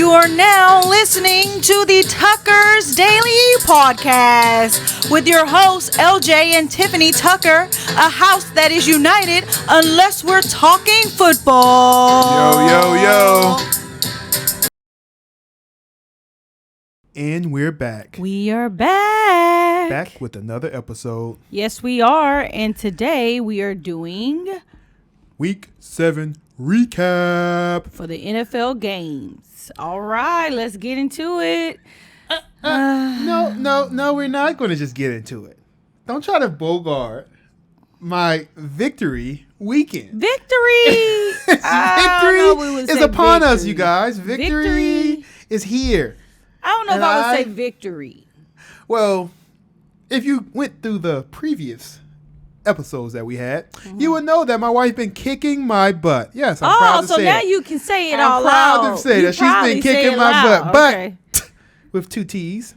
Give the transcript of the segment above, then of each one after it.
You are now listening to the Tucker's Daily Podcast with your hosts, LJ and Tiffany Tucker, a house that is united unless we're talking football. Yo. And we're back. We are back. Back with another episode. Yes, we are. And today we are doing Week 7 recap for the NFL games. All right, let's get into it. No, we're not going to just get into it. Don't try to bogart my victory weekend. Victory! Victory is upon us, you guys. Victory is here. I don't know if I would say victory. Well, if you went through the previous episodes that we had, you would know that my wife been kicking my butt. Yes, I'm proud to say it. Oh, so now you can say it all out. I'm proud to say that she's been kicking my butt. But okay. with 2 T's.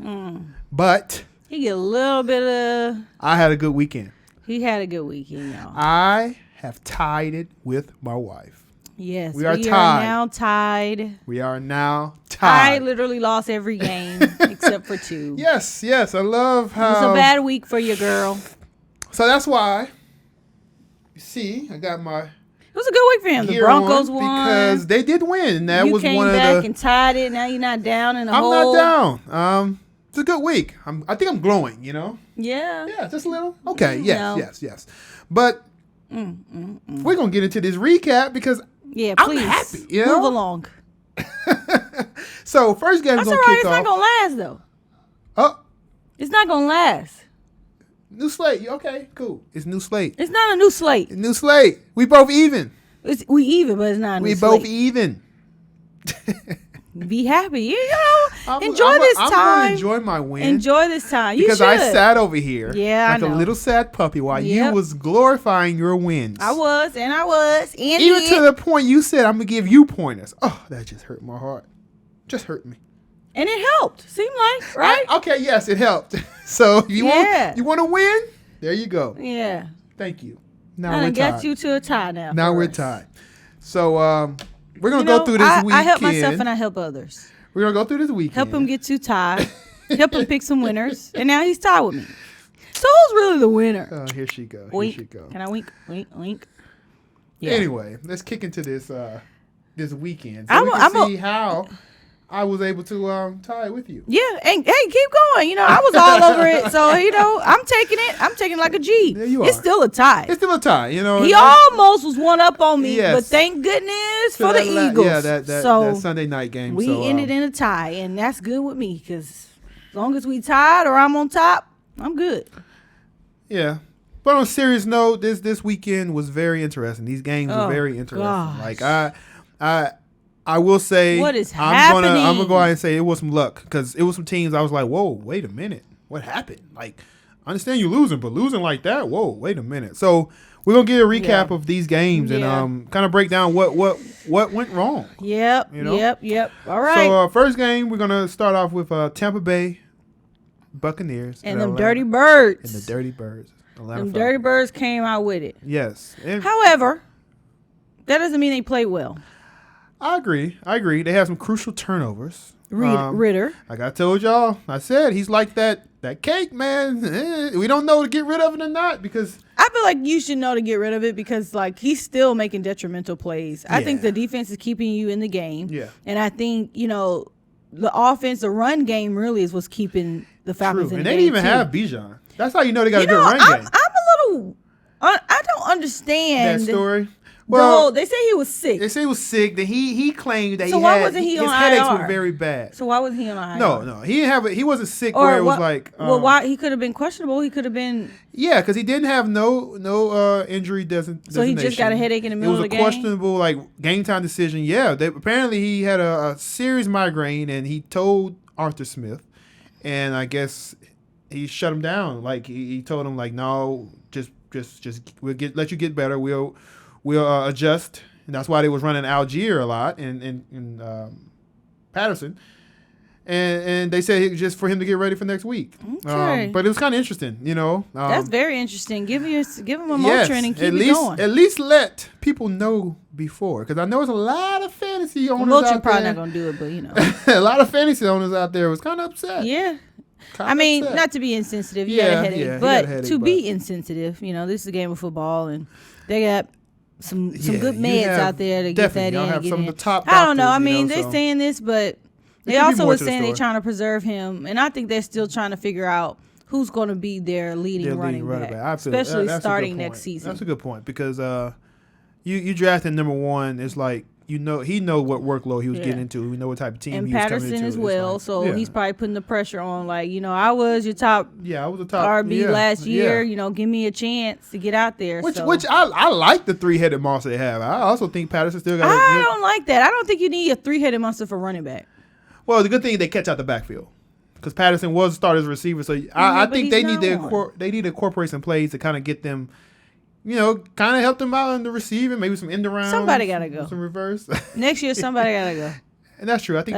But he get a little bit of... I had a good weekend. He had a good weekend, y'all. I have tied it with my wife. Yes, we are now tied. We are now tied. I literally lost every game except for 2. Yes. I love how... It was a bad week for you, girl. So that's why, you see, I got my... It was a good week for him. The Broncos won. Because they did win. That was one of the... You came back and tied it. Now you're not down in the hole. I'm not down. It's a good week. I think I'm glowing, you know? Yeah. Yeah, just a little. Okay, yes. But we're going to get into this recap because please. I'm happy. You know? Move along. So, first game is going to kick off. It's not going to last, though. Oh. It's not going to last. New slate. Okay, cool. It's new slate. It's not a new slate. It's new slate. We both even. We even, but it's not a new slate. We both even. Be happy. You know, enjoy this time. I'm going to enjoy my win. Enjoy this time. Because I sat over here like a little sad puppy while you was glorifying your wins. I was. And even to the point you said, I'm going to give you pointers. Oh, that just hurt my heart. Just hurt me. And it helped. Seemed like, right? Okay, yes, it helped. So if you want to win, there you go. Yeah. Thank you. Now we're tied. I got you to a tie now. Now we're tied. So we're going to go through this weekend. I help myself and I help others. We're going to go through this weekend. Help him get you tied. Help him pick some winners. And now he's tied with me. So who's really the winner? Oh, here she goes. Wink. Here she goes. Can I wink? Wink. Yeah. Anyway, let's kick into this weekend. So we can see how I was able to tie with you. Yeah, and hey, keep going. You know, I was all over it. So, you know, I'm taking it like a G. There you are. It's still a tie. You know. He almost was one up on me, but thank goodness for the Eagles. Yeah, that Sunday night game. We ended in a tie, and that's good with me because as long as we tied or I'm on top, I'm good. Yeah. But on a serious note, this weekend was very interesting. These games were very interesting. Gosh. Like I will say, what is happening? I'm gonna go out and say it was some luck because it was some teams I was like, whoa, wait a minute, what happened? Like, I understand you're losing, but losing like that, whoa, wait a minute. So we're gonna get a recap of these games and kind of break down what went wrong. Yep. You know? Yep. All right. So first game, we're gonna start off with Tampa Bay Buccaneers and them Dirty Birds. And the Dirty Birds. Them Dirty Birds came out with it. Yes. However, that doesn't mean they played well. I agree. They have some crucial turnovers. Ritter. Like I told y'all, I said he's like that cake, man. We don't know to get rid of it or not because I feel like you should know to get rid of it because like he's still making detrimental plays. I think the defense is keeping you in the game. Yeah. And I think, you know, the offense, the run game really is what's keeping the Falcons in the game. And they didn't even have Bijan. That's how you know they got a good run game. I'm a little I don't understand that story. Well, they say he was sick. They say he was sick. That he claimed that why wasn't he on his IR? headaches were very bad. So why was he on IR? No, he didn't have he wasn't sick where it was like. Why he could have been questionable? He could have been. Yeah, because he didn't have no injury designation. So he just got a headache in the middle of the game. It was a questionable like game time decision. Yeah, apparently he had a serious migraine and he told Arthur Smith, and I guess he shut him down. Like he told him like no, just we'll let you get better. We'll adjust. And that's why they was running Algier a lot and Patterson. And they said just for him to get ready for next week. Okay. But it was kind of interesting, That's very interesting. Give him a Motrin and keep it going. At least let people know before, because I know there's a lot of fantasy owners Motrin out probably there. not gonna do it, but A lot of fantasy owners out there was kind of upset. Yeah. Upset. Not to be insensitive. You Yeah, got a headache, yeah, he but got a headache, to but- be insensitive, this is a game of football, and they got some good you meds have- out there to get that definitely, y'all in. have get some of in. the top I don't know. doctors, They're so- saying this, but they could be also more were to the saying they're story. trying to preserve him, and I think they're still trying to figure out who's going to be their leading running back, I feel especially that's a good starting point. next season. That's a good point, because you drafted number one. It's like he know what workload he was getting into. We know what type of team and he was coming Patterson into. as It's well, like, so yeah. he's probably putting the pressure on. Like, I was your top I was a top RB last year. yeah. Give me a chance to get out there. Which so. I like the 3-headed monster they have. I also think Patterson still got. I don't like that. I don't think you need a 3-headed monster for running back. Well, the good thing is they catch out the backfield, because Patterson was a starter as a receiver. So I think they need to incorporate some plays to kind of get them, kind of help them out in the receiving, maybe some end around. Somebody gotta go. Some reverse. Next year, somebody gotta go. And that's true. I think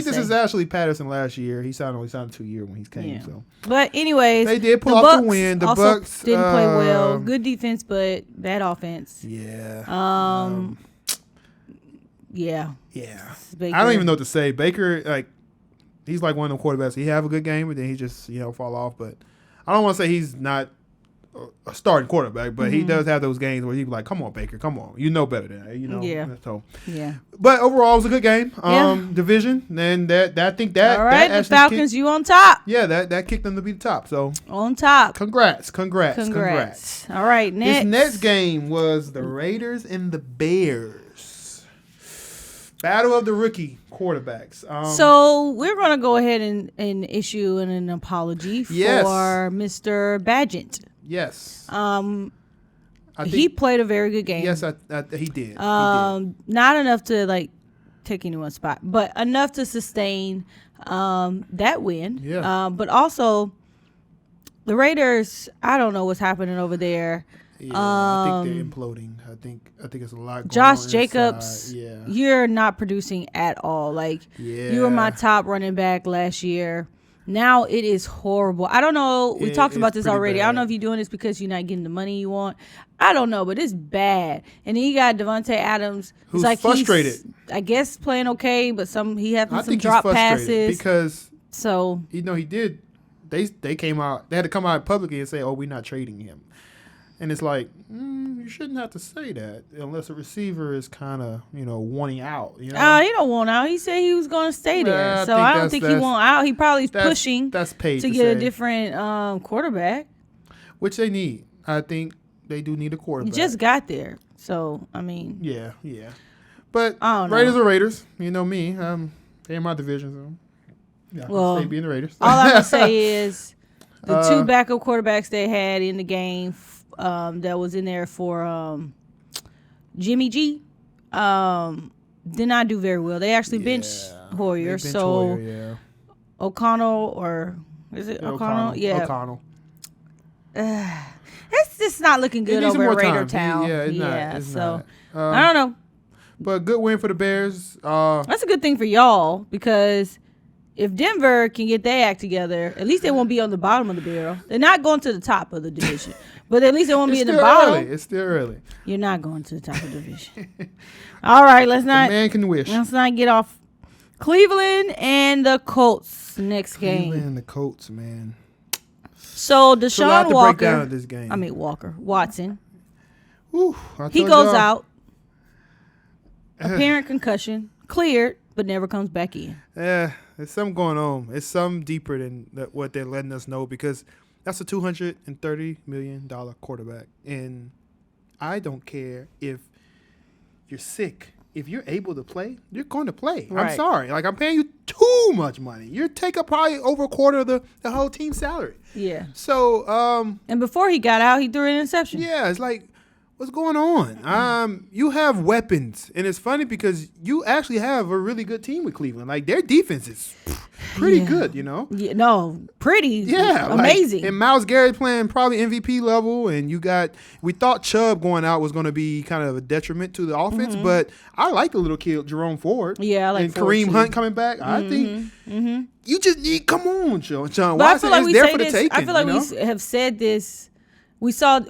this is actually Patterson last year. He only signed 2 years when he came. Yeah. So, but anyways, they did pull the off Bucks the win. The also Bucks didn't play well. Good defense, but bad offense. Yeah. Yeah. Yeah. Baker. I don't even know what to say. Baker, he's like one of them quarterbacks. He have a good game, but then he just fall off. But I don't want to say he's not a starting quarterback, but he does have those games where he be like, "Come on, Baker, come on, you know better than that." Yeah. So yeah. But overall, it was a good game. Division, and I think that. All right, that the Falcons, you on top. Yeah, that kicked them to be the top. So on top. Congrats. All right, next. This next game was the Raiders and the Bears. Battle of the rookie quarterbacks. So we're going to go ahead and issue an apology for Mr. Badgett. Yes. He played a very good game. Yes, he did. Not enough to take anyone's spot, but enough to sustain that win. Yeah. But also, the Raiders, I don't know what's happening over there. Yeah, I think they're imploding. I think it's a lot going Josh on Jacobs, inside. you're not producing at all. You were my top running back last year. Now it is horrible. I don't know. We talked about this already. Bad. I don't know if you're doing this because you're not getting the money you want. I don't know, but it's bad. And then you got Devontae Adams, who's frustrated. He's, I guess, playing okay, but he having some think drop he's passes. Because he did. They came out. They had to come out publicly and say, "Oh, we're not trading him." And it's like, you shouldn't have to say that unless a receiver is kind of, wanting out. He don't want out. He said he was going to stay there. So I don't think he want out. He probably is pushing to get a different quarterback. Which they need. I think they do need a quarterback. He just got there. So, Yeah. But Raiders are Raiders. You know me. They're in my division. So well, stay being the Raiders. All I'm going to say is the two backup quarterbacks they had in the game that was in there for Jimmy G did not do very well. They actually benched Hoyer. O'Connell, or is it O'Connell? Yeah. O'Connell. It's just not looking good over at Raider Town. It's not. I don't know. But good win for the Bears. That's a good thing for y'all, because if Denver can get their act together, at least they won't be on the bottom of the barrel. They're not going to the top of the division, but at least they won't be in the bottom. It's still early. You're not going to the top of the division. All right, let's not. Man can wish. Let's not get off. Cleveland and the Colts next game. Cleveland and the Colts, man. So Deshaun Walker. Break down of this game. Watson. Ooh, he goes out. Apparent concussion, cleared, but never comes back in. Yeah, there's something going on. It's something deeper than what they're letting us know, because that's a $230 million quarterback. And I don't care if you're sick. If you're able to play, you're going to play. Right. I'm sorry. I'm paying you too much money. You take up probably over a quarter of the whole team's salary. Yeah. So, and before he got out, he threw an interception. Yeah, it's like, What's going on? You have weapons, and it's funny because you actually have a really good team with Cleveland. Like their defense is pretty good, you know. Yeah, no, pretty. Yeah, amazing. And Myles Garrett playing probably MVP level, and we thought Chubb going out was going to be kind of a detriment to the offense, but I like the little kid Jerome Ford. Yeah, I like and Ford Kareem too. Hunt coming back. I think you just need. Come on, Sean. But I feel like we there say for the this. taking, I feel like we have said this. We saw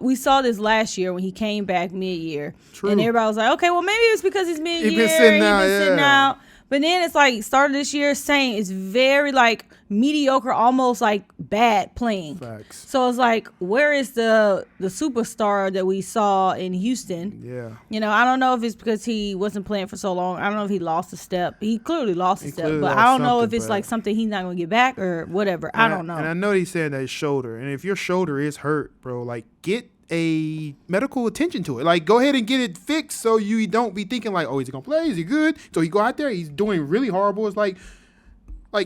this last year when he came back mid-year. True. And everybody was like, okay, well, maybe it's because he's mid-year. He's been sitting out. But then it's like started this year saying it's very like mediocre, almost like bad playing. Facts. So it's like, where is the superstar that we saw in Houston? Yeah. You know, I don't know if it's because he wasn't playing for so long. I don't know if he lost a step. He clearly lost a step, but I don't know if it's like something he's not going to get back or whatever. I don't know. And I know he's saying that his shoulder. And if your shoulder is hurt, bro, like get a medical attention to it. Like go ahead and get it fixed so you don't be thinking like, oh, is he gonna play? Is he good? So he go out there, he's doing really horrible. It's like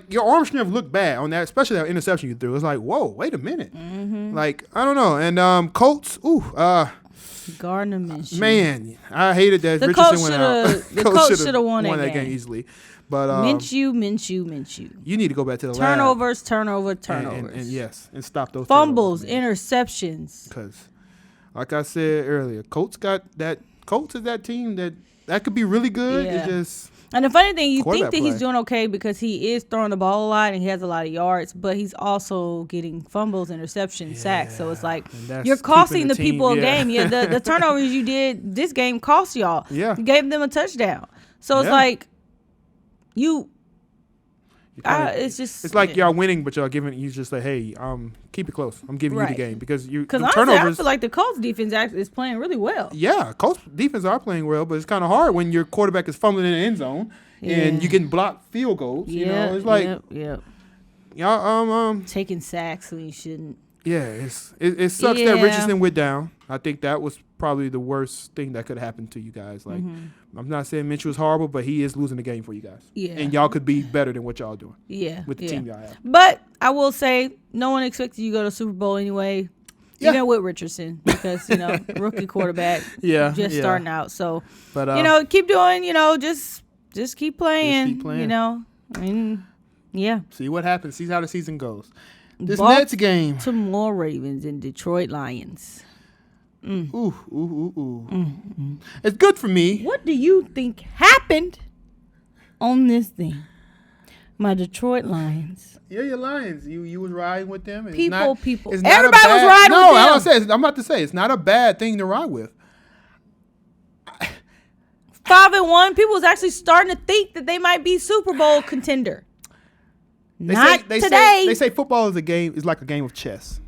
your arm strength looked bad on that, especially that interception you threw. It's like, whoa, wait a minute. Like I don't know. And Colts, Gardner Minshew. Man, I hated that Richardson went out. The coach should have won that game easily. But Minshew. You need to go back to the turnovers. And stop those fumbles, interceptions. Because like I said earlier, Colts is that team that could be really good. Yeah. It's just and the funny thing, you think that play. he's doing okay because he is throwing the ball a lot and he has a lot of yards, but he's also getting fumbles, interceptions, sacks. So it's like you're costing the people a game. Yeah, the turnovers you did this game cost y'all. Yeah, you gave them a touchdown. So it's like it's like y'all winning, but y'all giving. You just like, hey, keep it close. I'm giving you the game because honestly, turnovers. I feel like the Colts defense actually is playing really well. Yeah, Colts defense are playing well, but it's kind of hard when your quarterback is fumbling in the end zone and you getting blocked field goals. You know, it's like y'all taking sacks when you shouldn't. Yeah, it sucks that Richardson went down. I think that was probably the worst thing that could happen to you guys. Like, I'm not saying Mitchell was horrible, but he is losing the game for you guys. Yeah. And y'all could be better than what y'all doing. Yeah. With the team y'all have. But I will say, no one expected you to go to Super Bowl anyway. Yeah. Even with Richardson, because, rookie quarterback. Starting out. So, but, keep doing, just keep playing. Just keep playing. I mean, yeah. See what happens. See how the season goes. This Nets game. Baltimore Ravens and Detroit Lions. It's good for me. What do you think happened on this thing? My Detroit Lions. Yeah, your Lions. You was riding with them. And people. Everybody was riding with them. I'm about to say it's not a bad thing to ride with. 5-1. People was actually starting to think that they might be Super Bowl contender. They say football is like a game of chess.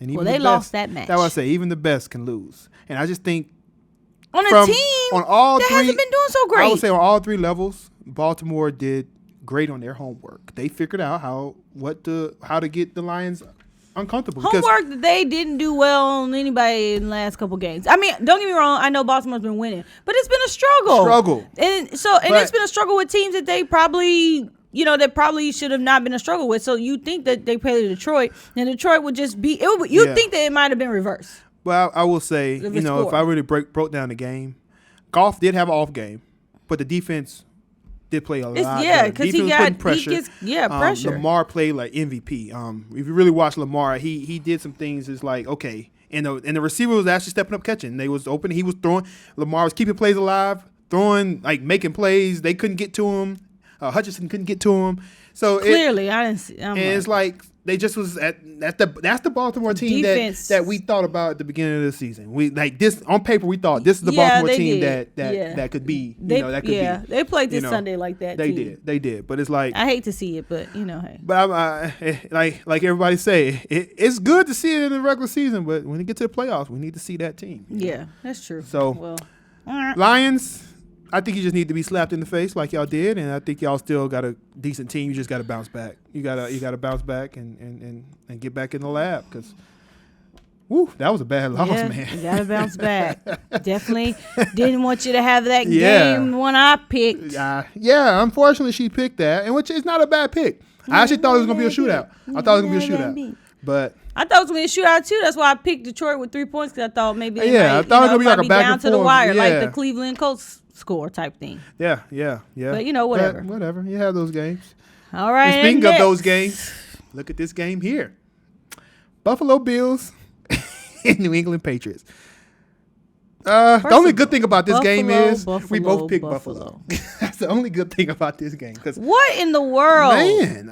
And even they lost that match. That's what I say. Even the best can lose. And I just think on a team that hasn't been doing so great. I would say on all three levels, Baltimore did great on their homework. They figured out how to get the Lions uncomfortable. Homework that they didn't do well on anybody in the last couple games. I mean, don't get me wrong. I know Baltimore's been winning, but it's been a struggle. And it's been a struggle with teams that they probably. That probably should have not been a struggle with. So you think that they played Detroit, and Detroit would just be. You'd think that it might have been reversed. Well, I will say, if I really broke down the game, Goff did have an off game, but the defense did play a lot. Yeah, because he got pressure. Pressure. Lamar played like MVP. If you really watch Lamar, he did some things. It's like okay, and the receiver was actually stepping up catching. They was open. He was throwing. Lamar was keeping plays alive, throwing making plays. They couldn't get to him. Hutchinson couldn't get to him. So clearly, I didn't see. It's like they just was that's the Baltimore team that we thought about at the beginning of the season. We like this on paper. We thought this is the Baltimore team that could be. That could be. They played this Sunday like that. They did. But it's like I hate to see it, but hey. But like everybody say, it's good to see it in the regular season, but when it gets to the playoffs, we need to see that team. Yeah, that's true. So Lions. I think you just need to be slapped in the face like y'all did, and I think y'all still got a decent team. You just got to bounce back. You gotta bounce back and get back in the lab because, that was a bad loss, man. You gotta bounce back. Definitely didn't want you to have that game when I picked. Unfortunately she picked that, and which is not a bad pick. I actually thought it was gonna be a shootout. I thought it was gonna be a shootout. But I thought it was going to be a shootout too. That's why I picked Detroit with 3 points, because I thought maybe I thought it was gonna be like a back down and to the forth. wire, like Yeah. the Cleveland Colts score type thing. Yeah. But whatever. Whatever. You have those games. All right. And speaking of those games, look at this game here: Buffalo Bills and New England Patriots. The only good thing about this game is we both picked Buffalo. That's the only good thing about this game. What in the world? Man,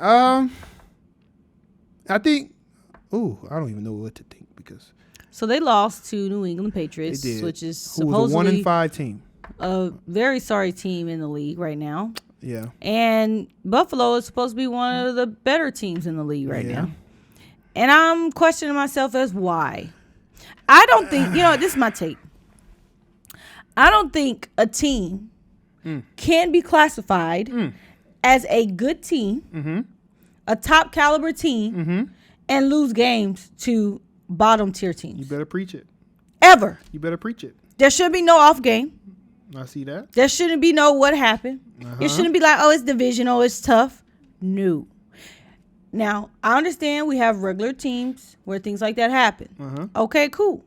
I think. Ooh, I don't even know what to think because. So they lost to New England Patriots, which is supposedly a 1-5 team. A very sorry team in the league right now. Yeah. And Buffalo is supposed to be one of the better teams in the league right now. And I'm questioning myself as why. I don't think, this is my take. I don't think a team can be classified as a good team, a top caliber team, and lose games to bottom tier teams. You better preach it. Ever. You better preach it. There should be no off game. I see that. There shouldn't be no what happened. It shouldn't be like, oh, it's division, oh, it's tough. No. Now, I understand we have regular teams where things like that happen. Okay, cool.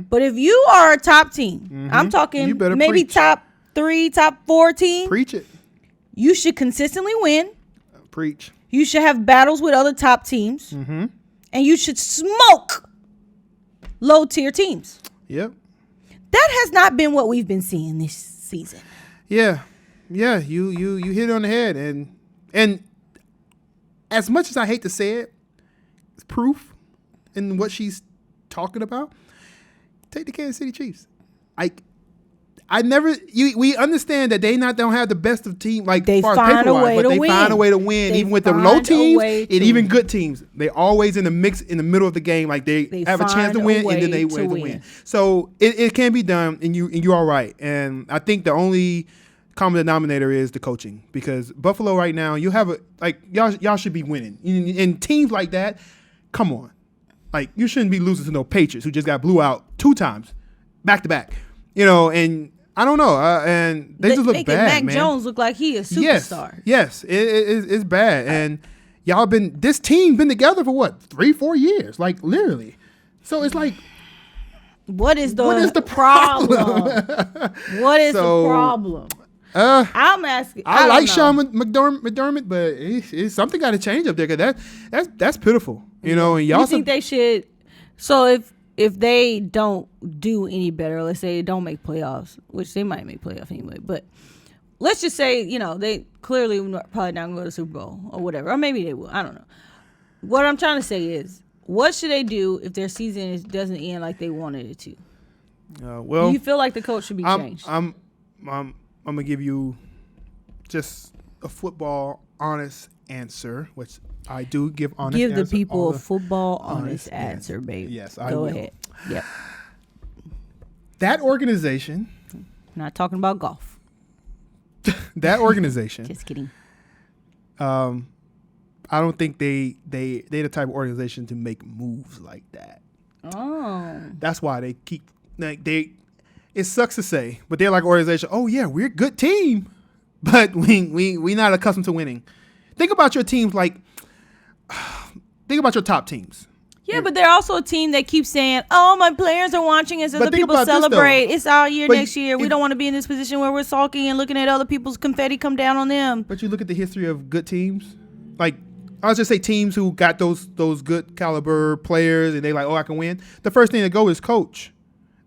But if you are a top team, I'm talking maybe preach. Top 3, top 4 team. Preach it. You should consistently win. Preach. You should have battles with other top teams. And you should smoke low tier teams. Yep. That has not been what we've been seeing this season. Yeah. You hit it on the head, and as much as I hate to say it, it's proof in what she's talking about. Take the Kansas City Chiefs. We understand that they don't have the best of team, like they far find as a way but to they win. Find a way to win, even with the low teams and even good teams. They always in the mix in the middle of the game, like they have a chance to win, and then they win. So it can be done, and you're all right. And I think the only common denominator is the coaching, because Buffalo right now, you have y'all should be winning. In teams like that, come on, you shouldn't be losing to no Patriots who just got blew out 2 times back to back. And I don't know, and they just look bad, Mac Jones look like he a superstar. Yes, it's bad, and this team been together for what 3-4 years, literally. So it's what is the problem? What is the problem? I'm asking. I like Sean McDermott, but it's something got to change up there, because that's pitiful, And y'all you think they should? So if they don't do any better, let's say they don't make playoffs, which they might make playoffs anyway, but let's just say, they clearly probably not going to go to the Super Bowl or whatever, or maybe they will. I don't know. What I'm trying to say is, what should they do if their season doesn't end like they wanted it to? Do you feel like the coach should be changed? I'm going to give you just a football honest answer, which I do give honest Give answer. The people a football honest answer, baby. Yes, I will. Go will. ahead. Yep. That organization. Not talking about golf. That organization. Just kidding. I don't think they're the type of organization to make moves like that. Oh. That's why they keep it sucks to say, but they're like an organization. Oh yeah, we're a good team, but we not accustomed to winning. Think about your teams think about your top teams. Yeah, but they're also a team that keeps saying, "Oh, my players are watching as other people celebrate. It's our year next year. We don't want to be in this position where we're sulking and looking at other people's confetti come down on them." But you look at the history of good teams, I'll just say teams who got those good caliber players, and they I can win. The first thing to go is coach.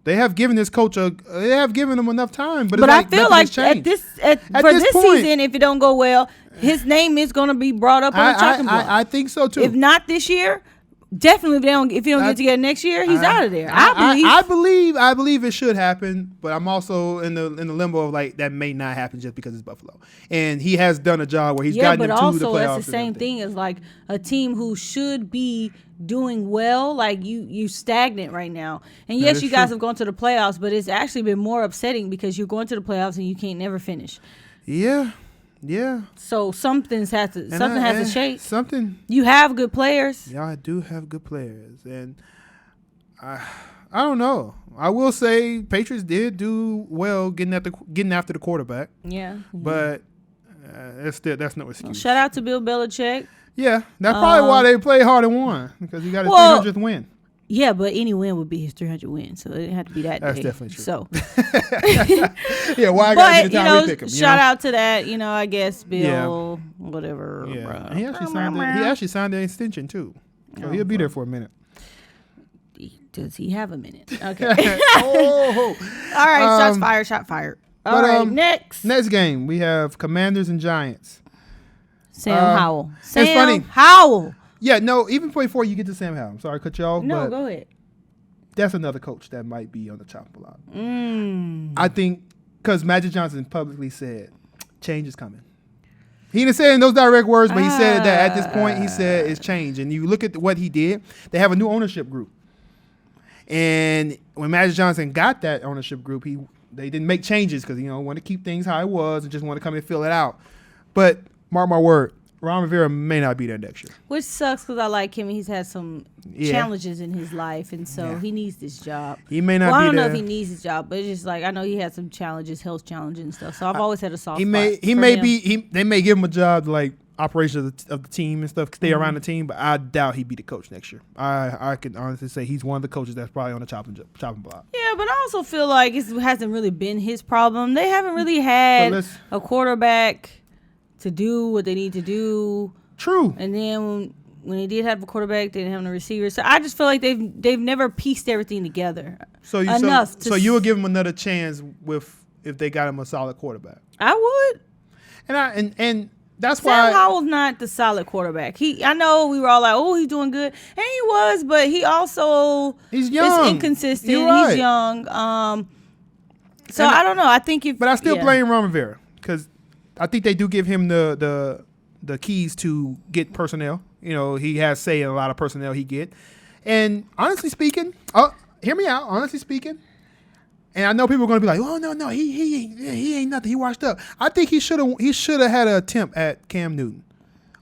They have given this coach they have given him enough time, but I feel like for this season, if it don't go well, his name is going to be brought up on the chopping block. I think so too. If not this year, definitely if he don't get together next year, he's out of there. I believe it should happen, but I'm also in the limbo of that may not happen just because it's Buffalo, and he has done a job where he's gotten them to the playoffs. But also that's the same thing as a team who should be doing well. You stagnant right now, and yes, you guys have gone to the playoffs, but it's actually been more upsetting because you're going to the playoffs and you can't never finish. Yeah. So something has to shake. Something. You have good players. Yeah, I do have good players, and I don't know. I will say Patriots did do well getting after the quarterback. Yeah. But that's no excuse. Well, shout out to Bill Belichick. Yeah, that's probably why they play hard and won, because he got his 300th win. Yeah, but any win would be his 300 win, so it didn't have to be that That's day. definitely true. So, yeah, why I got to get the time we pick him? Shout out to that, I guess Bill, whatever. Yeah, he actually signed the extension too, so he'll be there for a minute. Does he have a minute? Okay. All right, shot fired. All right, next game we have Commanders and Giants. Sam Howell. It's funny. Howell. Yeah, no, even before you get to Sam Howell, I'm sorry to cut you off. No, but go ahead. That's another coach that might be on the chopping block. I think because Magic Johnson publicly said change is coming. He didn't say it in those direct words, but he said that at this point he said it's change. And you look at what he did, they have a new ownership group. And when Magic Johnson got that ownership group, they didn't make changes because wanted to keep things how it was and just want to come and fill it out. But mark my word, Ron Rivera may not be there next year. Which sucks because I like him. He's had some challenges in his life, and so he needs this job. He may not be there. I don't know if he needs his job, but it's just like I know he had some challenges, health challenges and stuff. So I've always had a soft spot for him. They may give him a job like operation of the team and stuff, stay around the team, but I doubt he'd be the coach next year. I can honestly say he's one of the coaches that's probably on the chopping block. Yeah, but I also feel like it hasn't really been his problem. They haven't really had a quarterback to do what they need to do. True. And then when they did have a quarterback, they didn't have no receivers. So I just feel like they've never pieced everything together enough. So you would give him another chance if they got him a solid quarterback. I would. And that's Sam why Howell's not the solid quarterback. I know we were all like, oh, he's doing good, and he was, but he also he's young, is inconsistent. You're right. He's young. So I don't know. I think but I still blame Ron Rivera because I think they do give him the keys to get personnel. He has say in a lot of personnel he get. And honestly speaking, hear me out. Honestly speaking, and I know people are going to be like, oh no, he ain't nothing. He washed up. I think he should have had an attempt at Cam Newton.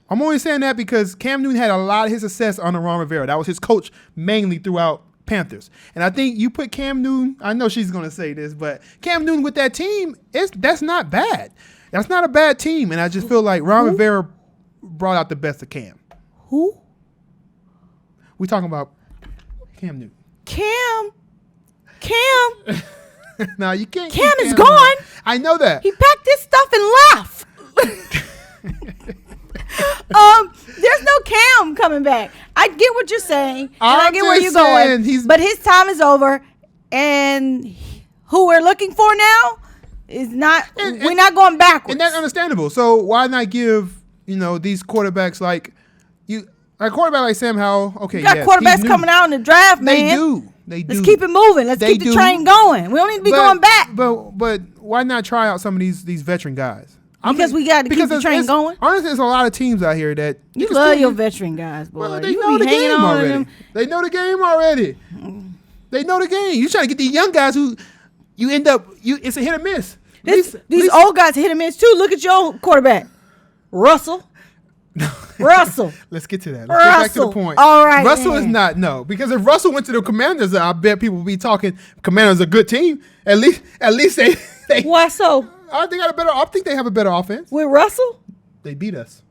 I'm only saying that because Cam Newton had a lot of his success under Ron Rivera. That was his coach mainly throughout Panthers. And I think you put Cam Newton. I know she's going to say this, but Cam Newton with that team, that's not bad. That's not a bad team. And I just feel like Ron Rivera brought out the best of Cam. Who? We talking about Cam Newton. Cam. No, you can't. Cam is gone. I know that. He packed his stuff and left. There's no Cam coming back. I get what you're saying, and I get where you're going. But his time is over, and who we're looking for now is not. We're not going backwards, and that's understandable. So why not give these quarterbacks like a quarterback like Sam Howell? Okay, you got quarterbacks coming out in the draft, man. They do. Let's keep it moving. Let's keep the train going. We don't need to be going back. But why not try out some of these veteran guys? We got to keep the train going. Honestly, there's a lot of teams out here that you love your veteron guys, boy. Well, they know the game already. They know the game already. They know the game. You trying to get these young guys who you end up it's a hit or miss. These old guys hit or miss too. Look at your quarterback, Russell. Russell. Let's get to that. Let's get back to the point. All right. Russell is not because if Russell went to the Commanders, I bet people would be talking. Commanders are a good team. At least they. Why so? I think they have a better offense. With Russell? They beat us.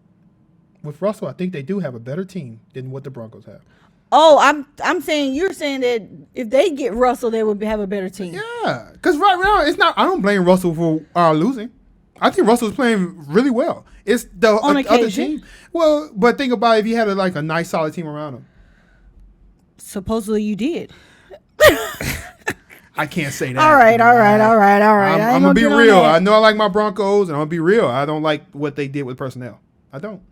With Russell, I think they do have a better team than what the Broncos have. Oh, you're saying that if they get Russell, they would have a better team. Yeah, because right now it's not. I don't blame Russell for our losing. I think Russell's playing really well. It's the other team. Well, but think about if you had a nice solid team around him. Supposedly you did. I can't say that. All right. I'm going to be real. I know I like my Broncos, and I'm going to be real. I don't like what they did with personnel. I don't.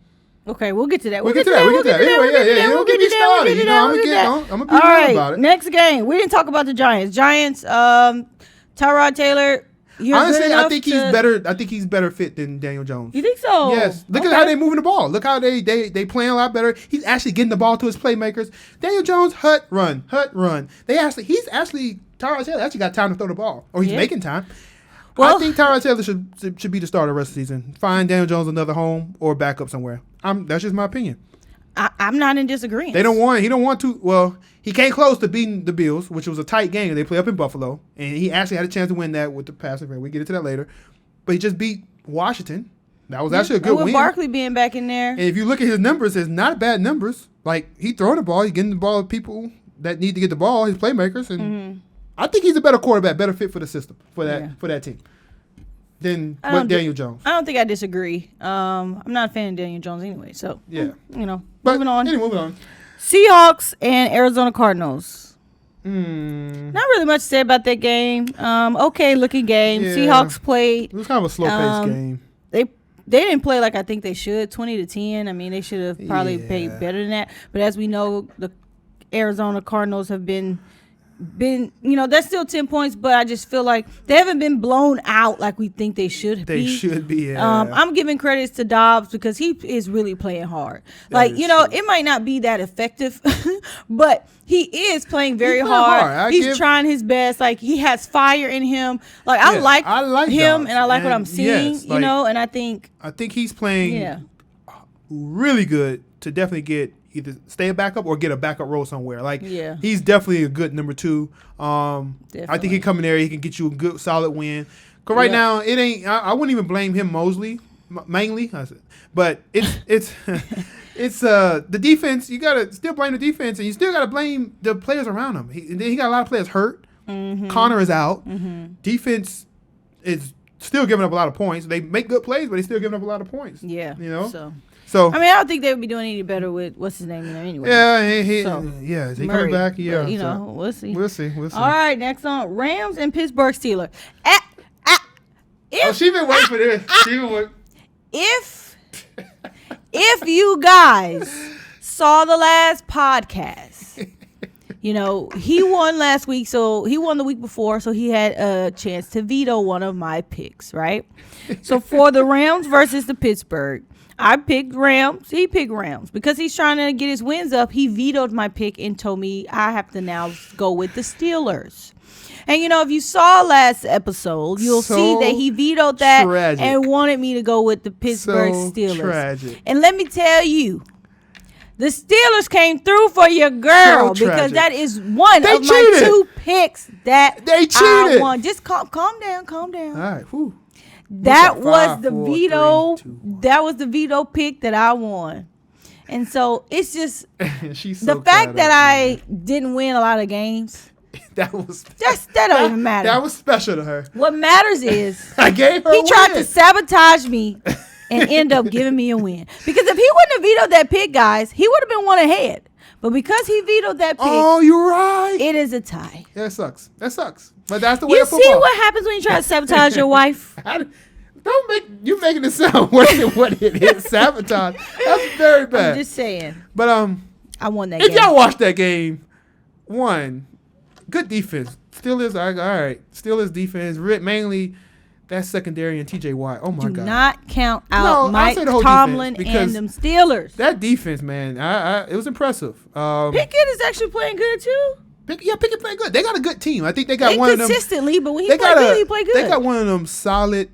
Okay, we'll get to that. We'll get to that. Anyway, don't get me started. I'm going to be real about it. Next game. We didn't talk about the Giants. Tyrod Taylor. Honestly, I think he's better. I think he's better fit than Daniel Jones. You think so? Yes. Look at how they're moving the ball. Look how they playing a lot better. He's actually getting the ball to his playmakers. Daniel Jones, hut run. Tyrod Taylor actually got time to throw the ball, or he's making time. Well, I think Tyrod Taylor should be the starter the rest of the season. Find Daniel Jones another home or back up somewhere. That's just my opinion. I'm not in disagreement. He don't want to. Well, he came close to beating the Bills, which was a tight game. They play up in Buffalo, and he actually had a chance to win that with the passing rate. We get into that later, but he just beat Washington. That was actually a good with win. Barkley being back in there. And if you look at his numbers, it's not bad numbers. Like, he throwing the ball. He's getting the ball to people that need to get the ball, his playmakers. And I think he's a better quarterback, better fit for the system, for that team than Daniel Jones. I don't think I disagree. I'm not a fan of Daniel Jones anyway. So, yeah. But moving on. Anyway, moving on. Seahawks and Arizona Cardinals. Not Not really much to say about that game. Okay looking game. Yeah. Seahawks played. It was kind of a slow-paced game. They didn't play like I think they should, 20-10. I mean, they should have probably played better than that. But as we know, the Arizona Cardinals have been they're still 10 points, but I just feel like they haven't been blown out like we think they should be. They should be, yeah. I'm giving credits to Dobbs because he is really playing hard. Like, it might not be that effective, but he is playing very hard. He's trying his best. Like, he has fire in him. Like, I like him, Dobbs. and I like what I'm seeing, and I think he's playing really good to definitely get either stay a backup or get a backup role somewhere. Like, he's definitely a good number 2. I think he come in there, he can get you a good, solid win. Because right now, it ain't. I wouldn't even blame him mainly. But it's the defense. You gotta still blame the defense, and you still gotta blame the players around him. He got a lot of players hurt. Connor is out. Defense is still giving up a lot of points. They make good plays, but they're still giving up a lot of points. Yeah. So I mean, I don't think they would be doing any better with what's his name anyway. Yeah, is he coming back? Yeah, but, we'll see. We'll see. All right, next on Rams and Pittsburgh Steelers. She been waiting for this. If you guys saw the last podcast, he won last week, so he won the week before, so he had a chance to veto one of my picks, right? So for the Rams versus the Pittsburgh, I picked Rams. He picked Rams because he's trying to get his wins up. He vetoed my pick and told me I have to now go with the Steelers. And, if you saw last episode, you'll see that he vetoed that and wanted me to go with the Pittsburgh Steelers. Tragic. And let me tell you, the Steelers came through for your girl because that is one of my 2 picks that I won. Just calm down. All right. Whew. That was the veto. That was the veto pick that I won. And so it's just the fact that I didn't win a lot of games. That don't even matter. That was special to her. What matters is I gave her he tried to sabotage me and end up giving me a win. Because if he wouldn't have vetoed that pick, guys, he would have been one ahead. But because he vetoed that pick, you're right. It is a tie. Yeah, it sucks. That sucks. But that's the way of football. You see what happens when you try to sabotage your wife? You making it sound worse than what it is. Sabotage. That's very bad. I'm just saying. But I won that game. If y'all watched that game, good defense. Steelers, all right. Steelers defense, mainly that secondary and TJ Watt. Oh my God. Do not count out Mike Tomlin and them Steelers. That defense, man, it was impressive. Pickett is actually playing good too. Pickett playing good. They got a good team. I think they got one of them consistently, but when he played good, he played good. They got one of them solid.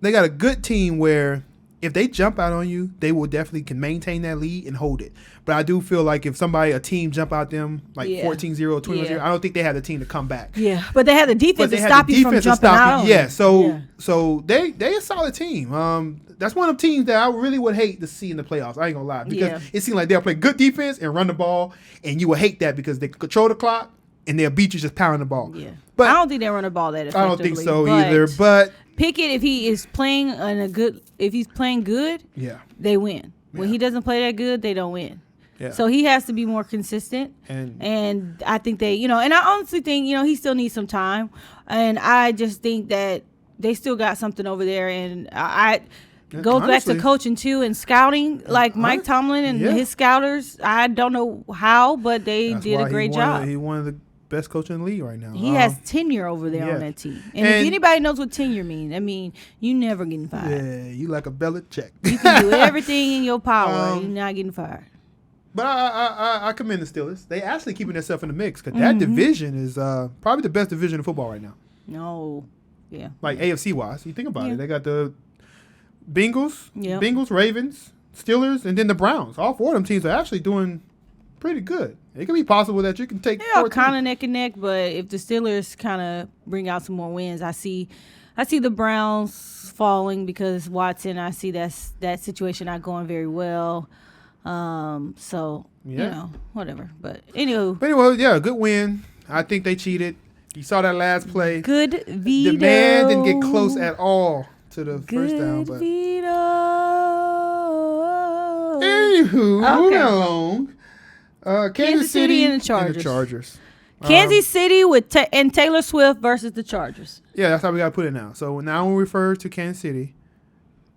They got a good team where if they jump out on you, they will definitely can maintain that lead and hold it. But I do feel like if a team jump out them like 14-0, 21-0, I don't think they have the team to come back. Yeah, but they have the defense to stop you from jumping out. Yeah, so they a solid team. That's one of the teams that I really would hate to see in the playoffs. I ain't gonna lie, because it seems like they'll play good defense and run the ball, and you will hate that because they control the clock and they'll beat you just pounding the ball. Yeah, but I don't think they run the ball that effectively. I don't think so either. But Pickett, if he is playing if he's playing good, they win. When he doesn't play that good, they don't win. Yeah. So he has to be more consistent. And I think and I honestly think, he still needs some time. And I just think that they still got something over there. And I goes back to coaching too and scouting, like Mike Tomlin and his scouters. I don't know how, but they did a great job. He's one of the best coach in the league right now. He has tenure over there on that team. And if anybody knows what tenure means, I mean, you never getting fired. Yeah, you like a Belichick. You can do everything in your power. You're not getting fired. But I commend the Steelers. They actually keeping themselves in the mix because that division is probably the best division in football right now. No. Yeah. Like AFC wise. You think about it. They got the Bengals, Ravens, Steelers, and then the Browns. All 4 of them teams are actually doing pretty good. It could be possible that you can take. Yeah, kind of neck and neck, but if the Steelers kind of bring out some more wins, I see I see the Browns falling because Watson. I see that situation not going very well. So whatever. But anyway, yeah, good win. I think they cheated. You saw that last play. Good veto. The man didn't get close at all to the first down. But veto. Anywho, moving along. Kansas City and the Chargers. Kansas City and Taylor Swift versus the Chargers. Yeah, that's how we got to put it now. So now when we refer to Kansas City,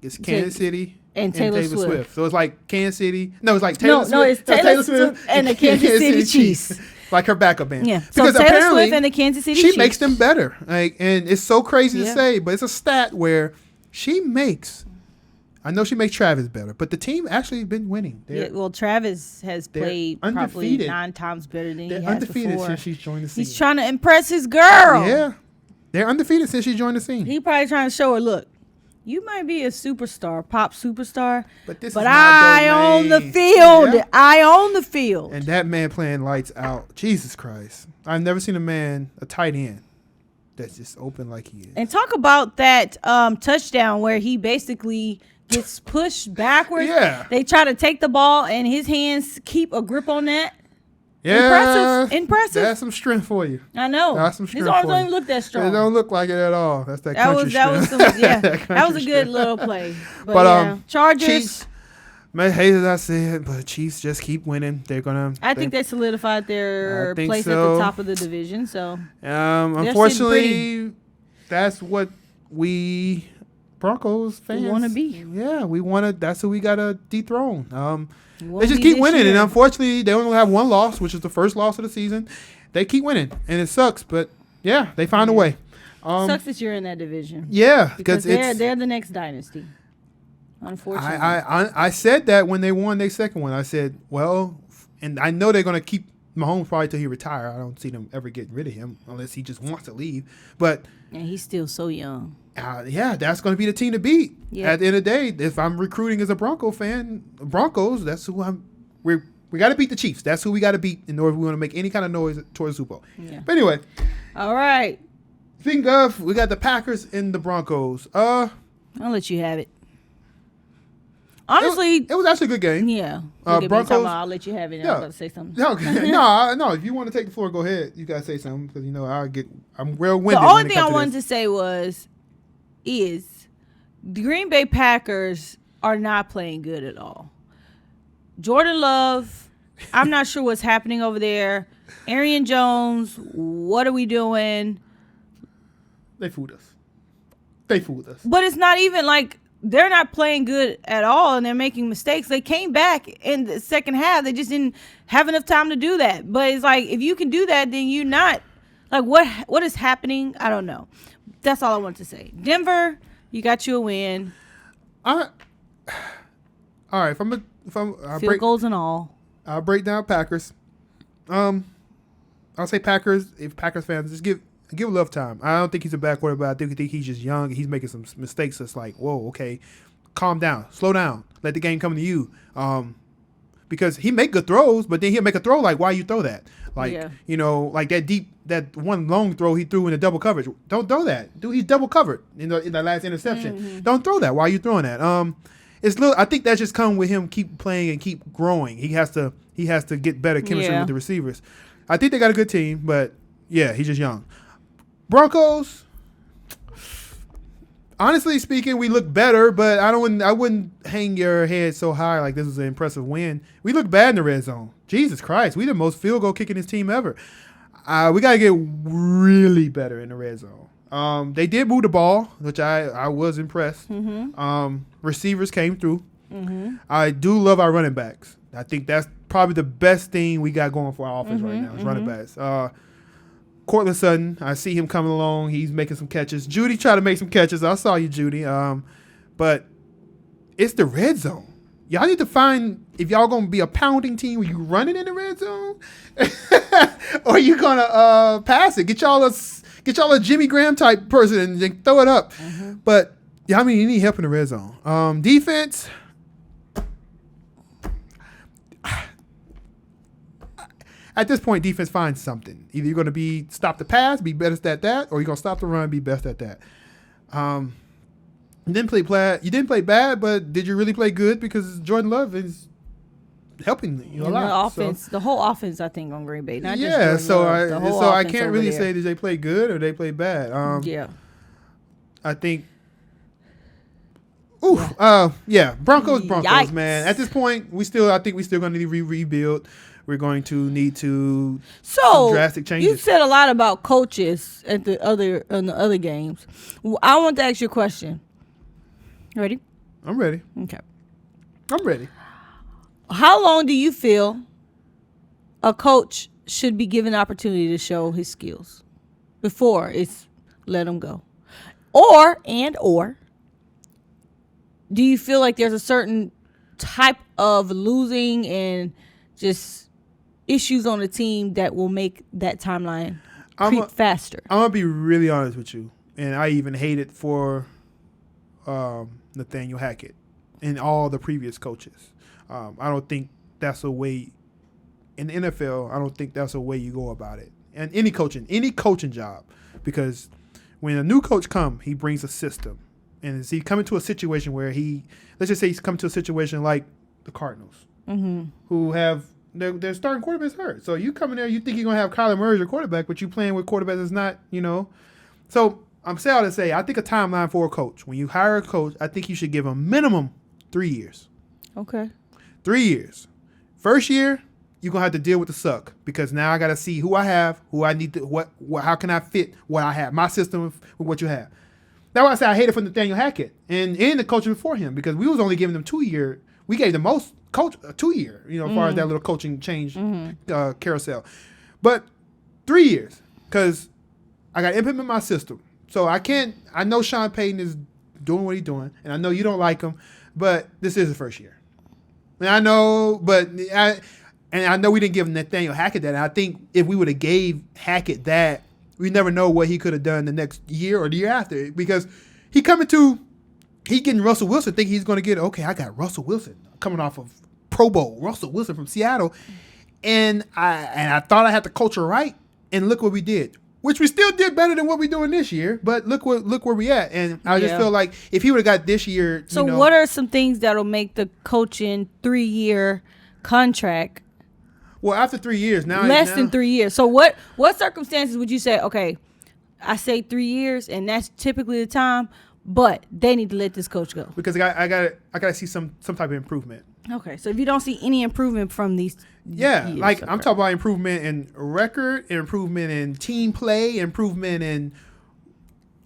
it's Kansas City and Taylor Swift. So it's like Kansas City. No, it's like Taylor Swift. No, it's Taylor Swift and the Kansas City Chiefs. Like her backup band. Yeah. Because so Taylor Swift and the Kansas City Chiefs. She makes them better. And it's so crazy to say, but it's a stat where she makes. I know she makes Travis better, but the team actually been winning. Travis has played probably 9 times better than he has undefeated before. Since she's joined the scene. He's trying to impress his girl. Yeah. They're undefeated since she joined the scene. He probably trying to show her, look, you might be a superstar, pop superstar, but I own the field. Yeah. I own the field. And that man playing lights out. Jesus Christ. I've never seen a tight end that's just open like he is. And talk about that touchdown where he basically gets pushed backwards. Yeah. They try to take the ball and his hands keep a grip on that. Yeah. Impressive. That's some strength for you. I know. That's some strength. His arms don't even look that strong. They don't look like it at all. That's that country strength. That was a good little play. But Chargers. Chiefs, I hate as I said, but Chiefs just keep winning. They're gonna. I think they solidified their place at the top of the division. So. Unfortunately, that's what we Broncos fans want to be. Yeah, we want to. That's who we gotta dethrone. They just keep winning, and unfortunately, they only have one loss, which is the first loss of the season. They keep winning, and it sucks, but yeah, they find a way. Sucks that you're in that division. Yeah, because they're the next dynasty. Unfortunately, I said that when they won their second one. I said, well, and I know they're gonna keep Mahomes probably till he retire. I don't see them ever getting rid of him unless he just wants to leave. But and he's still so young. Yeah, that's going to be the team to beat. Yep. At the end of the day, if I'm recruiting as a Bronco fan, Broncos, that's who we got to beat the Chiefs. That's who we got to beat in order if we want to make any kind of noise towards the Super Bowl. Yeah. But anyway. All right. Speaking of, we got the Packers and the Broncos. I'll let you have it. Honestly, it was actually a good game. Yeah. Broncos. I'll let you have it. Yeah. I'm about to say something. No. If you want to take the floor, go ahead. You gotta say something because I'm well-winded. The only thing I wanted to say is the Green Bay Packers are not playing good at all. Jordan Love, I'm not sure what's happening over there. Arian Jones, what are we doing? They fooled us. But it's not even like they're not playing good at all, and they're making mistakes. They came back in the second half. They just didn't have enough time to do that. But it's like, if you can do that, then you're not like, what is happening? I don't know. That's all I want to say. Denver, you got you a win. All right. Field goals and all. I'll break down Packers. I'll say Packers. If Packers fans, just give Love time. I don't think he's a bad quarterback. I think he's just young. He's making some mistakes. That's like, whoa, okay, calm down, slow down, let the game come to you. Because he make good throws, but then he'll make a throw like, why you throw that? Like, like that one long throw he threw in the double coverage. Don't throw that, dude. He's double covered in the last interception. Mm-hmm. Don't throw that. Why are you throwing that? I think that's just come with him keep playing and keep growing. He has to get better chemistry with the receivers. I think they got a good team, but yeah, he's just young. Broncos, honestly speaking, we look better, but I wouldn't hang your head so high like this was an impressive win. We look bad in the red zone. Jesus Christ, we the most field goal kicking team ever. We got to get really better in the red zone. They did move the ball, which I was impressed. Mm-hmm. Receivers came through. Mm-hmm. I do love our running backs. I think that's probably the best thing we got going for our offense right now is running backs. Cortland Sutton, I see him coming along. He's making some catches. Judy tried to make some catches. I saw you, Judy. But it's the red zone. Y'all need to find if y'all going to be a pounding team, are you running in the red zone? Or are you going to pass it? Get y'all a Jimmy Graham type person and then throw it up. Mm-hmm. But, yeah, you need help in the red zone. Defense. At this point, defense finds something. Either you're going to stop the pass, be best at that, or you're going to stop the run, be best at that. You didn't play bad. You didn't play bad, but did you really play good? Because Jordan Love is helping you a lot. The offense, the whole offense, I think, on Green Bay. Not just yeah, Jordan Love, I can't really say did they play good or they play bad. Yeah. I think. Broncos, Yikes. man. At this point, I think we still going to need to rebuild. We're going to need to some drastic changes. You said a lot about coaches in the other games. I want to ask you a question. Ready? I'm ready. Okay. I'm ready. How long do you feel a coach should be given the opportunity to show his skills before it's let him go? Or do you feel like there's a certain type of losing and just issues on the team that will make that timeline creep faster? I'm going to be really honest with you. And I even hate it for Nathaniel Hackett and all the previous coaches. I don't think that's a way in the NFL. I don't think that's a way you go about it. And any coaching job, because when a new coach comes, he brings a system. And is he coming to a situation where let's just say he's coming to a situation like the Cardinals, who have their starting quarterback's hurt. So you come in there, you think you're going to have Kyler Murray as your quarterback, but you playing with quarterbacks that's not, So I'm saying all to say, I think a timeline for a coach, when you hire a coach, I think you should give him minimum 3 years. Okay. 3 years. First year, you're going to have to deal with the suck because now I got to see who I have, who I need to, how can I fit what I have, my system with what you have. That's why I say I hate it for Nathaniel Hackett and the coach before him because we was only giving them 2 year. We gave the most coach 2 year, as far as that little coaching change carousel. But 3 years because I got to implement my system. So I know Sean Payton is doing what he's doing, and I know you don't like him, but this is the first year. And I know, I know we didn't give Nathaniel Hackett that. And I think if we would have gave Hackett that, we never know what he could have done the next year or the year after because he getting Russell Wilson, think he's going to get, okay, I got Russell Wilson coming off of Pro Bowl, Russell Wilson from Seattle. And I thought I had the culture right, and look what we did, which we still did better than what we're doing this year. But look where we at. And I just feel like if he would have got this year. So what are some things that'll make the coaching 3-year contract? Well, after 3 years now. Less than 3 years. So what circumstances would you say, okay, I say 3 years and that's typically the time, but they need to let this coach go? Because I gotta see some type of improvement. Okay. So if you don't see any improvement from these years, I'm talking about improvement in record, improvement in team play, improvement in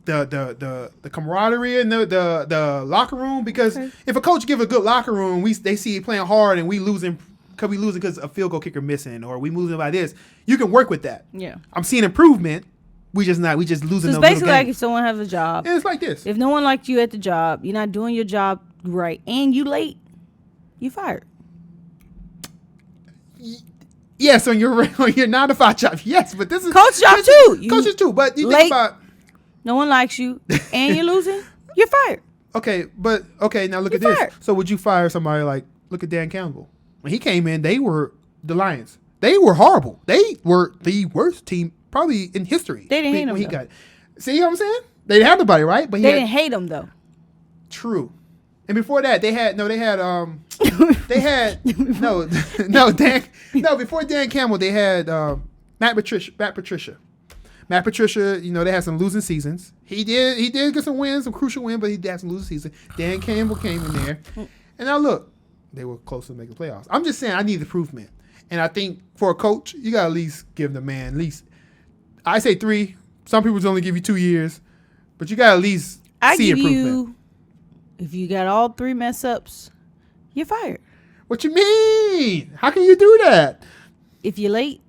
the camaraderie in the locker room. Because if a coach give a good locker room, they see it playing hard and we losing because a field goal kicker missing or we losing by this, you can work with that. Yeah. I'm seeing improvement. We just losing. So it's basically like if someone has a job. Yeah, it's like this. If no one liked you at the job, you're not doing your job right, and you late, you fired. Yes, on your 9-to-5 job. Yes, but this is coach job too. Coaches too, but you late, think about no one likes you and you're losing, you're fired. Okay, now look at this. So would you fire somebody like look at Dan Campbell? When he came in, they were the Lions. They were horrible. They were the worst team probably in history. They didn't hate him. He got. See what I'm saying? They didn't have nobody, right? But they didn't hate him though. True. And before that, before Dan Campbell, they had Matt Patricia. Matt Patricia, they had some losing seasons. He did get some wins, some crucial wins, but he had some losing seasons. Dan Campbell came in there, and now look, they were close to making playoffs. I'm just saying I need improvement, and I think for a coach, you got to at least give the man at least. I say 3. Some people only give you 2 years, but you got to at least see improvement. If you got all 3 mess ups, you're fired. What you mean? How can you do that? If you're late.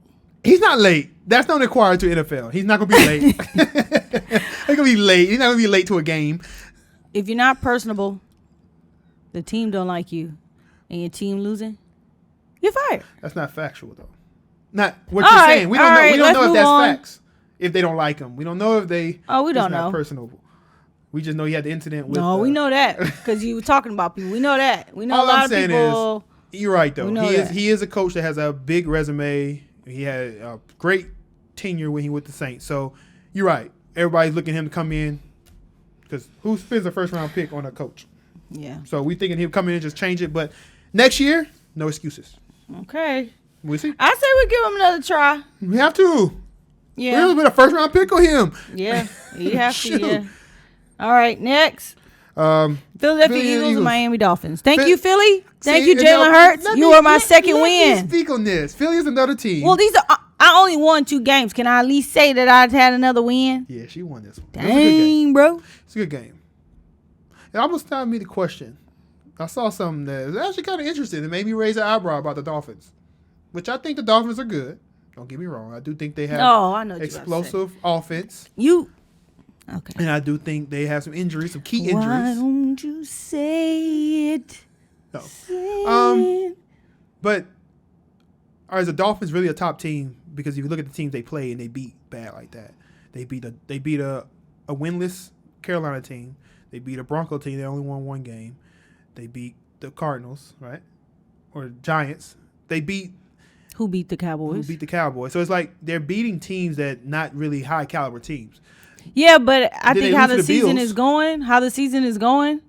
He's not late. That's not required to NFL. He's not going to be late. He's going to be late. He's not going to be late to a game. If you're not personable, the team don't like you, and your team losing, you're fired. That's not factual, though. Not what you're saying. We don't know. We don't know if that's facts. If they don't like him. We don't know if they. Oh, we don't know. Not personable. We just know he had the incident with. No, we know that because you were talking about people. We know that. We know all a lot I'm of saying people. Is, you're right though. He is a coach that has a big resume. He had a great tenure when he was with the Saints. So you're right. Everybody's looking at him to come in. Because who spends a first-round pick on a coach? Yeah. So we thinking he'll come in and just change it. But next year, no excuses. Okay. We'll see. I say we give him another try. We have to. Yeah. We'll put a first-round pick on him. Yeah. You have to, yeah. All right, next. Philadelphia Eagles and Miami Dolphins. Thank you, Philly. Thank you, Jalen Hurts. You are my second win. Let me speak on this. Philly is another team. Well, these are. I only won 2 games. Can I at least say that I had another win? Yeah, she won this one. Dang, bro. It's a good game. It almost timed me to question. I saw something that was actually kind of interesting. It made me raise an eyebrow about the Dolphins, which I think the Dolphins are good. Don't get me wrong. I do think they have I know explosive offense. Okay. And I do think they have some injuries, some key injuries. Why don't you say it? No. Say it. But are the Dolphins really a top team? Because if you look at the teams they play and they beat bad like that, they beat a winless Carolina team. They beat a Bronco team. They only won 1 game. They beat the Cardinals, right? Or Giants. They beat. Who beat the Cowboys? So it's like they're beating teams that not really high caliber teams. Yeah, but I think how the season Bills. is going,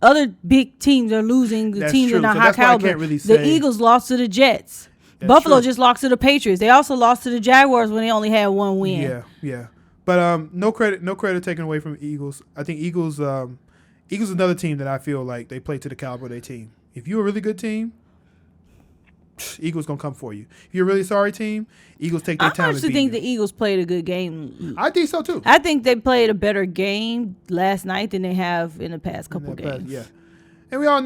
other big teams are losing. The teams that are not high caliber. The Eagles lost to the Jets. Buffalo just lost to the Patriots. They also lost to the Jaguars when they only had 1 win. Yeah. But no credit taken away from Eagles. I think Eagles is another team that I feel like they play to the caliber of their team. If you're a really good team, Eagles gonna come for you. If you're a really sorry team, Eagles take their time. I actually think the Eagles played a good game. I think so too. I think they played a better game last night than they have in the past couple games. Yeah, and we all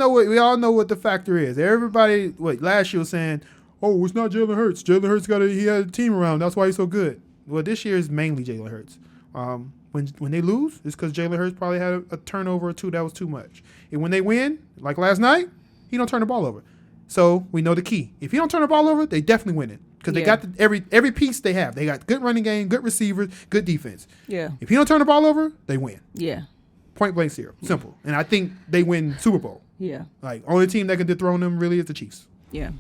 know what the factor is. Everybody, last year was saying, "Oh, it's not Jalen Hurts. Jalen Hurts he had a team around. That's why he's so good." Well, this year is mainly Jalen Hurts. When they lose, it's because Jalen Hurts probably had a turnover or 2 that was too much. And when they win, like last night, he don't turn the ball over. So we know the key. If he don't turn the ball over, they definitely winning because they got every piece they have. They got good running game, good receivers, good defense. Yeah. If he don't turn the ball over, they win. Yeah. Point blank zero. Simple. And I think they win Super Bowl. Yeah. Like only team that can dethrone them really is the Chiefs. Yeah.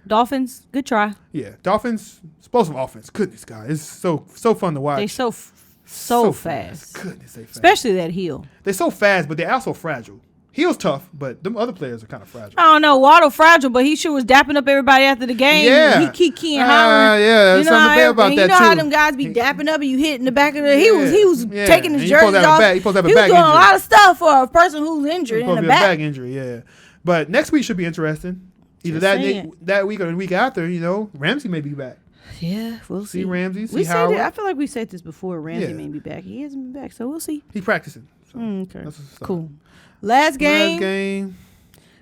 Dolphins, good try. Yeah. Dolphins, explosive offense. Goodness, God, it's so fun to watch. They so fast. Goodness, they fast. Especially that Hill. They're so fast, but they're also fragile. Hill's tough, but them other players are kind of fragile. I don't know. Waddle fragile, but he sure was dapping up everybody after the game. Yeah. He key and hollering. Yeah, there's something bad about that, too. You know how them guys be dapping up and you hit in the back of the... He was taking his jersey off. He was doing a lot of stuff for a person who's injured in the back. Back injury, yeah. But next week should be interesting. Either that week or the week after, Ramsey may be back. Yeah, we'll see. Ramsey, see Howard. I feel like we said this before. Ramsey may be back. He hasn't been back, so we'll see. He's practicing. So okay. Cool. Last game.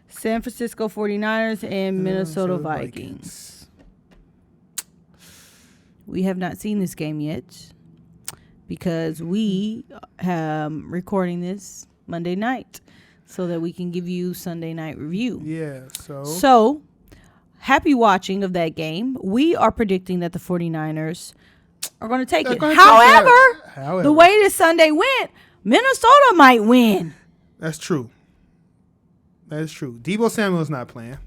San Francisco 49ers and Minnesota Vikings. We have not seen this game yet because we recording this Monday night so that we can give you Sunday night review. Yeah, So, happy watching of that game. We are predicting that the 49ers are going to take it. However, the way this Sunday went, Minnesota might win. That's true. Deebo Samuel's not playing.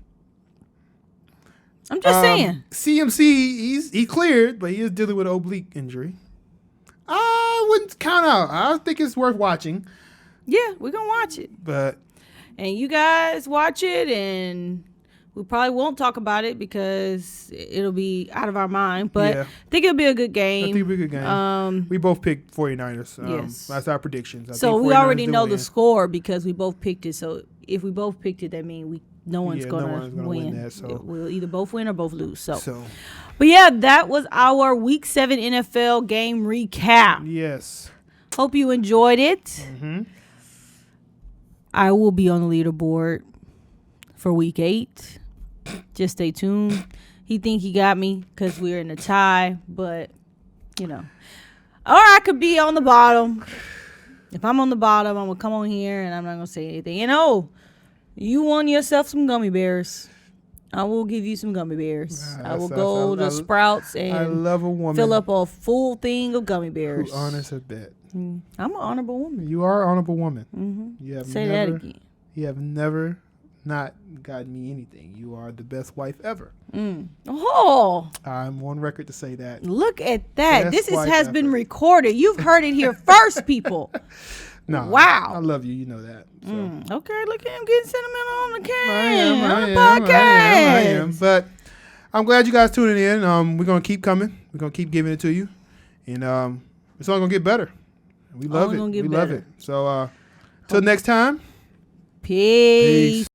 I'm just saying. CMC, he cleared, but he is dealing with an oblique injury. I wouldn't count out. I think it's worth watching. Yeah, we're going to watch it. And you guys watch it, and we probably won't talk about it because it'll be out of our mind. But I think it'll be a good game. I think it'll be a good game. We both picked 49ers. Yes. That's our predictions. So we already know the score because we both picked it. So if we both picked it, that means no one's going to win. That, so. We'll either both win or both lose. So. But yeah, that was our Week 7 NFL game recap. Yes. Hope you enjoyed it. Mm-hmm. I will be on the leaderboard for Week 8. Just stay tuned. He think he got me because we're in a tie, but, Or I could be on the bottom. If I'm on the bottom, I'm going to come on here and I'm not going to say anything. You won yourself some gummy bears. I will give you some gummy bears. I will go to Sprouts and fill up a full thing of gummy bears. Who honors her bet? I'm an honorable woman. You are an honorable woman. Mm-hmm. You have that again. You have never not gotten me anything. You are the best wife ever. Oh, I'm on record to say that. look at that. Best wife has been ever. recorded. You've heard it here first, people. No, Wow. I love you. You know that. So. Okay, look at him getting sentimental on the I am. But I'm glad you guys tuning in. We're gonna keep coming. We're gonna keep giving it to you, and it's only gonna get better. We love it. We love it. So till next time. Peace.